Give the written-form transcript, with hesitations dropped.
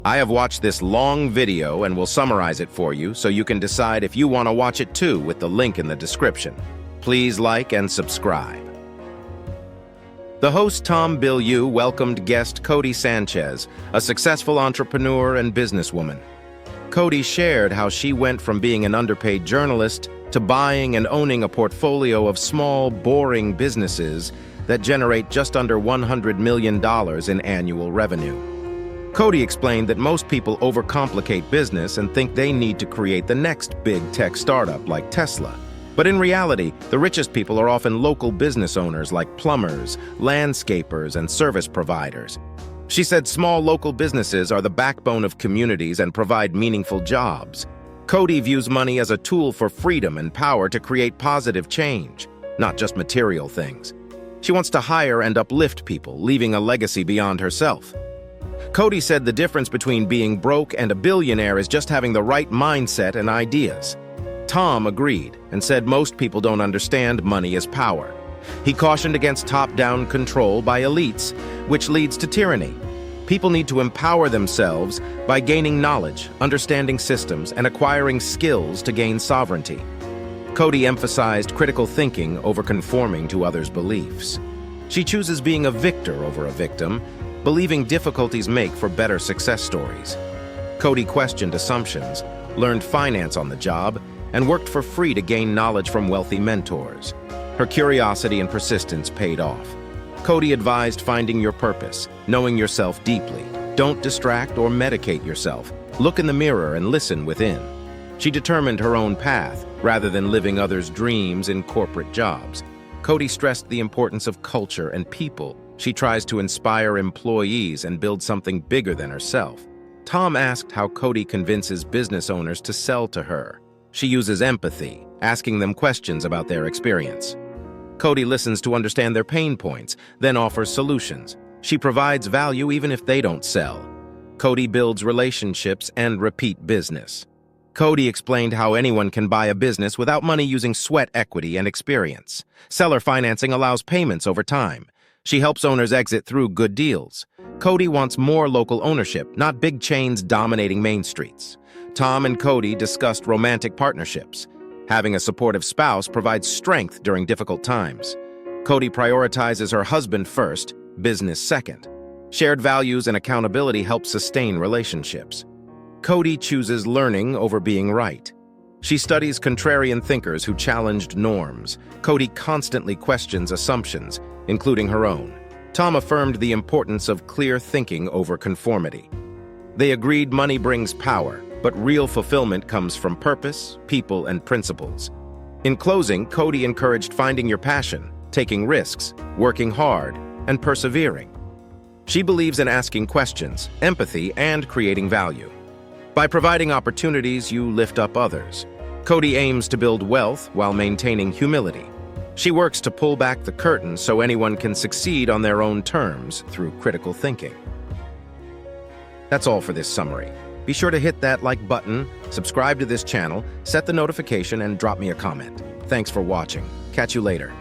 I have watched this long video and will summarize it for you so you can decide if you want to watch it too with the link in the description. Please like and subscribe. The host Tom Bilyeu welcomed guest Codie Sanchez, a successful entrepreneur and businesswoman. Codie shared how she went from being an underpaid journalist to buying and owning a portfolio of small, boring businesses that generate just under $100 million in annual revenue. Codie explained that most people overcomplicate business and think they need to create the next big tech startup like Tesla. But in reality, the richest people are often local business owners like plumbers, landscapers, and service providers. She said small local businesses are the backbone of communities and provide meaningful jobs. Codie views money as a tool for freedom and power to create positive change, not just material things. She wants to hire and uplift people, leaving a legacy beyond herself. Codie said the difference between being broke and a billionaire is just having the right mindset and ideas. Tom agreed and said most people don't understand money as power. He cautioned against top-down control by elites, which leads to tyranny. People need to empower themselves by gaining knowledge, understanding systems, and acquiring skills to gain sovereignty. Codie emphasized critical thinking over conforming to others' beliefs. She chooses being a victor over a victim, believing difficulties make for better success stories. Codie questioned assumptions, learned finance on the job, and worked for free to gain knowledge from wealthy mentors. Her curiosity and persistence paid off. Codie advised finding your purpose, knowing yourself deeply. Don't distract or medicate yourself. Look in the mirror and listen within. She determined her own path, rather than living others' dreams in corporate jobs. Codie stressed the importance of culture and people. She tries to inspire employees and build something bigger than herself. Tom asked how Codie convinces business owners to sell to her. She uses empathy, asking them questions about their experience. Codie listens to understand their pain points, then offers solutions. She provides value even if they don't sell. Codie builds relationships and repeat business. Codie explained how anyone can buy a business without money using sweat equity and experience. Seller financing allows payments over time. She helps owners exit through good deals. Codie wants more local ownership, not big chains dominating main streets. Tom and Codie discussed romantic partnerships. Having a supportive spouse provides strength during difficult times. Codie prioritizes her husband first, business second. Shared values and accountability help sustain relationships. Codie chooses learning over being right. She studies contrarian thinkers who challenged norms. Codie constantly questions assumptions, including her own. Tom affirmed the importance of clear thinking over conformity. They agreed money brings power, but real fulfillment comes from purpose, people, and principles. In closing, Codie encouraged finding your passion, taking risks, working hard, and persevering. She believes in asking questions, empathy, and creating value. By providing opportunities, you lift up others. Codie aims to build wealth while maintaining humility. She works to pull back the curtain so anyone can succeed on their own terms through critical thinking. That's all for this summary. Be sure to hit that like button, subscribe to this channel, set the notification, and drop me a comment. Thanks for watching. Catch you later.